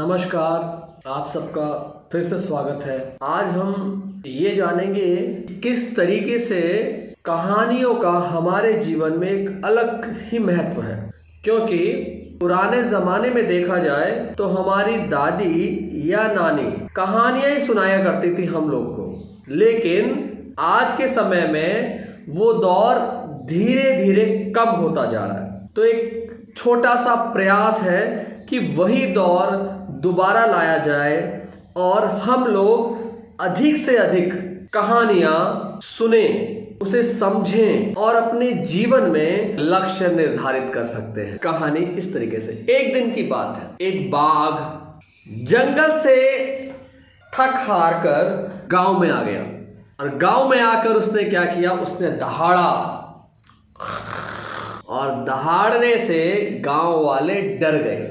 नमस्कार, आप सबका फिर से स्वागत है। आज हम ये जानेंगे कि किस तरीके से कहानियों का हमारे जीवन में एक अलग ही महत्व है। क्योंकि पुराने जमाने में देखा जाए तो हमारी दादी या नानी कहानियां ही सुनाया करती थी हम लोग को, लेकिन आज के समय में वो दौर धीरे धीरे कम होता जा रहा है। तो एक छोटा सा प्रयास है कि वही दौर दोबारा लाया जाए और हम लोग अधिक से अधिक कहानियां सुने, उसे समझें और अपने जीवन में लक्ष्य निर्धारित कर सकते हैं। कहानी इस तरीके से, एक दिन की बात है। एक बाघ जंगल से थक हार कर गांव में आ गया और गांव में आकर उसने क्या किया, उसने दहाड़ा और दहाड़ने से गांव वाले डर गए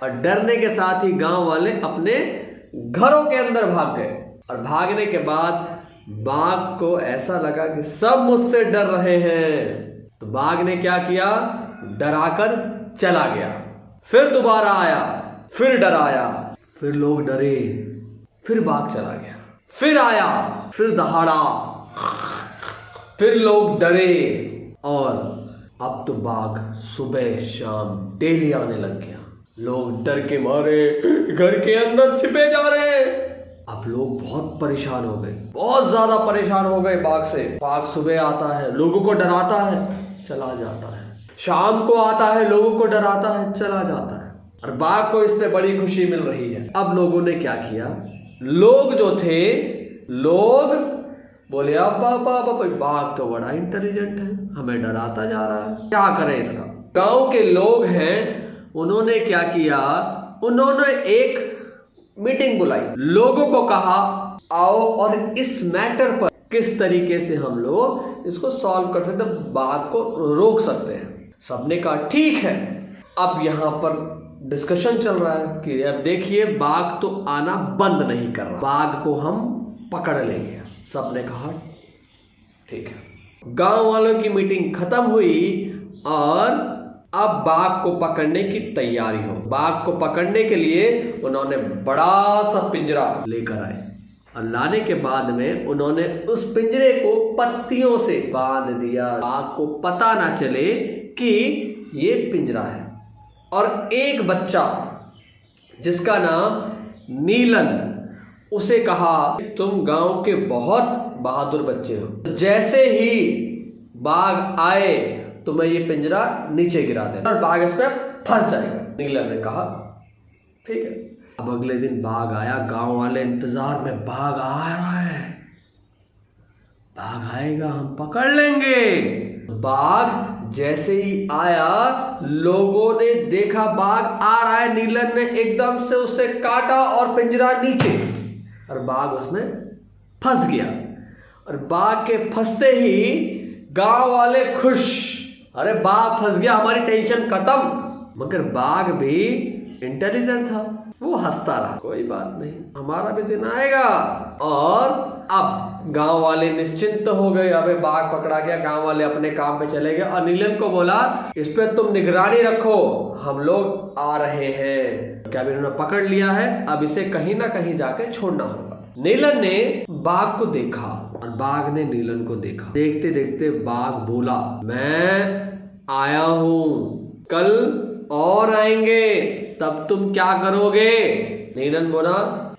और डरने के साथ ही गांव वाले अपने घरों के अंदर भाग गए। और भागने के बाद बाघ को ऐसा लगा कि सब मुझसे डर रहे हैं, तो बाघ ने क्या किया, डराकर चला गया। फिर दोबारा आया, फिर डराया, फिर लोग डरे, फिर बाघ चला गया। फिर आया, फिर दहाड़ा, फिर लोग डरे और अब तो बाघ सुबह शाम डेली आने लग गया। लोग डर के मारे घर के अंदर छिपे जा रहे। अब लोग बहुत परेशान हो गए, बहुत ज्यादा परेशान हो गए बाघ से। बाघ सुबह आता है, लोगों को डराता है, चला जाता है। शाम को आता है, लोगों को डराता है, चला जाता है। और बाघ को इससे बड़ी खुशी मिल रही है। अब लोगों ने क्या किया, लोग जो थे, लोग बोले अब बाघ तो बड़ा इंटेलिजेंट है, हमें डराता जा रहा है, क्या करें इसका। गांव के लोग हैं, उन्होंने क्या किया, उन्होंने एक मीटिंग बुलाई, लोगों को कहा आओ और इस मैटर पर किस तरीके से हम लोग इसको सॉल्व कर सकते हैं, बाघ को रोक सकते हैं। सबने कहा ठीक है। अब यहां पर डिस्कशन चल रहा है कि अब देखिए बाघ तो आना बंद नहीं कर रहा, बाघ को हम पकड़ लेंगे। सबने कहा ठीक है। गांव वालों की मीटिंग खत्म हुई और अब बाघ को पकड़ने की तैयारी हो। बाघ को पकड़ने के लिए उन्होंने बड़ा सा पिंजरा लेकर आए और लाने के बाद में उन्होंने उस पिंजरे को पत्तियों से बांध दिया, बाघ को पता ना चले कि ये पिंजरा है। और एक बच्चा जिसका नाम नीलन, उसे कहा तुम गांव के बहुत बहादुर बच्चे हो, जैसे ही बाघ आए तो मैं ये पिंजरा नीचे गिरा देना और बाघ इस पे फंस जाएगा। नीलन ने कहा ठीक है। अब अगले दिन बाघ आया, गांव वाले इंतजार में, बाघ आ रहा है, बाघ आएगा हम पकड़ लेंगे। बाघ जैसे ही आया, लोगों ने देखा बाघ आ रहा है, नीलन ने एकदम से उसे काटा और पिंजरा नीचे, और बाघ उसमें फंस गया। और बाघ के फंसते ही गांव वाले खुश, अरे बाघ फंस गया, हमारी टेंशन खत्म। मगर बाघ भी इंटेलिजेंट था, वो हंसता रहा, कोई बात नहीं, हमारा भी दिन आएगा। और अब गांव वाले निश्चिंत हो गए, अबे बाघ पकड़ा गया, गांव वाले अपने काम पे चले गए। और नीलन को बोला इस पे तुम निगरानी रखो, हम लोग आ रहे हैं। क्या इन्होंने पकड़ लिया है, अब इसे कहीं ना कहीं जाके छोड़ना होगा। नीलन ने बाघ को देखा और बाघ ने नीलन को देखा। देखते देखते बाघ बोला मैं आया हूं, कल और आएंगे, तब तुम क्या करोगे। नीलन बोला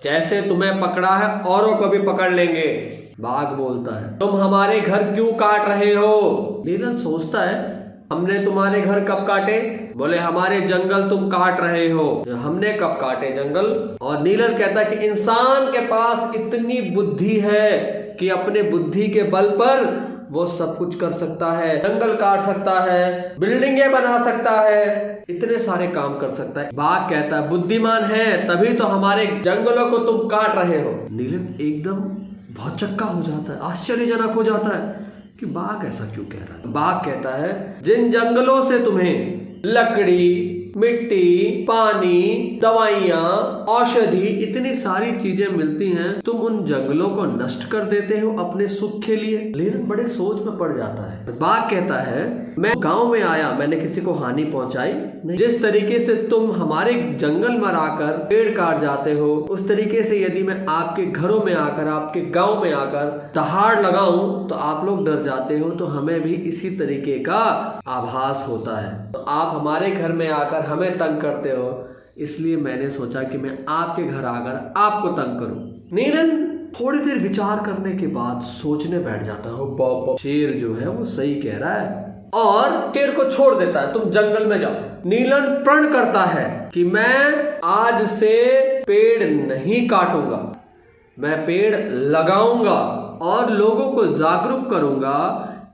जैसे तुम्हें पकड़ा है औरों को भी पकड़ लेंगे। बाघ बोलता है तुम हमारे घर क्यों काट रहे हो। नीलन सोचता है हमने तुम्हारे घर कब काटे। बोले हमारे जंगल तुम काट रहे हो। हमने कब काटे जंगल। और नीलन कहता है कि इंसान के पास इतनी बुद्धि है कि अपने बुद्धि के बल पर वो सब कुछ कर सकता है, जंगल काट सकता है, बिल्डिंगें बना सकता है, इतने सारे काम कर सकता है। बाघ कहता है बुद्धिमान है तभी तो हमारे जंगलों को तुम काट रहे हो। नीलन एकदम भौचक्का हो जाता है, आश्चर्यजनक हो जाता है कि बाघ ऐसा क्यों कह रहा है। बाघ कहता है जिन जंगलों से तुम्हें लकड़ी, मिट्टी, पानी, दवाइयाँ, औषधि, इतनी सारी चीजें मिलती हैं, तुम उन जंगलों को नष्ट कर देते हो अपने सुख के लिए। नीलन बड़े सोच में पड़ जाता है। बाघ कहता है, मैं गांव में आया, मैंने किसी को हानि पहुंचाई नहीं। जिस तरीके से तुम हमारे जंगल में आकर पेड़ काट जाते हो, उस तरीके से यदि मैं आपके घरों में आकर, आपके गांव में आकर दहाड़ लगाऊं तो आप लोग डर जाते हो, तो हमें भी इसी तरीके का आभास होता है। तो आप हमारे घर में आकर हमें तंग करते हो, इसलिए मैंने सोचा कि मैं आपके घर आकर आपको तंग करूं। नीलन थोड़ी देर विचार करने के बाद सोचने बैठ जाता है, बाप, शेर जो है वो सही कह रहा है, और शेर को छोड़ देता है, तुम जंगल में जाओ। नीलन प्रण करता है कि मैं आज से पेड़ नहीं काटूंगा, मैं पेड़ लगाऊंगा और लोगों को जागरूक करूंगा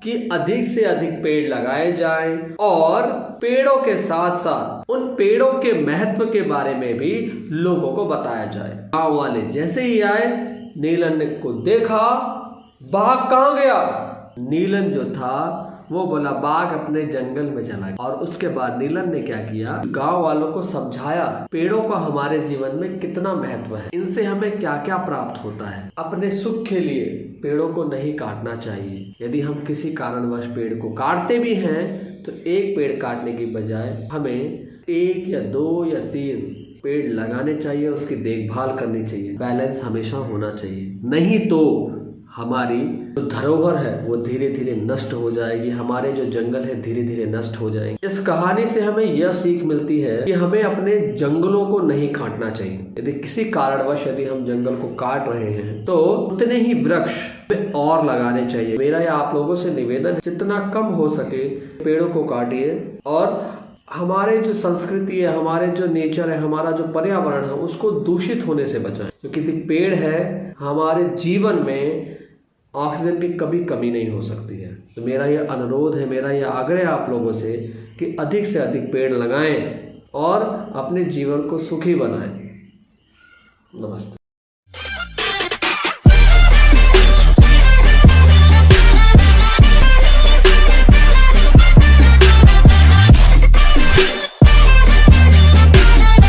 कि अधिक से अधिक पेड़ लगाए जाएं, और पेड़ों के साथ साथ उन पेड़ों के महत्व के बारे में भी लोगों को बताया जाए। गांव वाले जैसे ही आए, नीलन को देखा, बाघ कहाँ गया? नीलन जो था वो बोला, बाघ अपने जंगल में चला गया। और उसके बाद नीलन ने क्या किया, गांव वालों को समझाया पेड़ों का हमारे जीवन में कितना महत्व है, इनसे हमें क्या क्या प्राप्त होता है। अपने सुख के लिए पेड़ों को नहीं काटना चाहिए। यदि हम किसी कारणवश पेड़ को काटते भी हैं तो एक पेड़ काटने की बजाय हमें 1 या 2 या 3 पेड़ लगाने चाहिए, उसकी देखभाल करनी चाहिए। बैलेंस हमेशा होना चाहिए, नहीं तो हमारी जो धरोहर है वो धीरे धीरे नष्ट हो जाएगी, हमारे जो जंगल है धीरे धीरे नष्ट हो जाएंगे। इस कहानी से हमें यह सीख मिलती है कि हमें अपने जंगलों को नहीं काटना चाहिए। यदि किसी कारणवश यदि हम जंगल को काट रहे हैं तो उतने ही वृक्ष हमें और लगाने चाहिए। मेरा या आप लोगों से निवेदन है, जितना कम हो सके पेड़ों को काटिए, और हमारे जो संस्कृति है, हमारे जो नेचर है, हमारा जो पर्यावरण है, उसको दूषित होने से बचाएं। क्योंकि पेड़ है, हमारे जीवन में ऑक्सीजन की कभी कमी नहीं हो सकती है। तो मेरा यह अनुरोध है, मेरा यह आग्रह है आप लोगों से कि अधिक से अधिक पेड़ लगाएं और अपने जीवन को सुखी बनाएं। नमस्ते।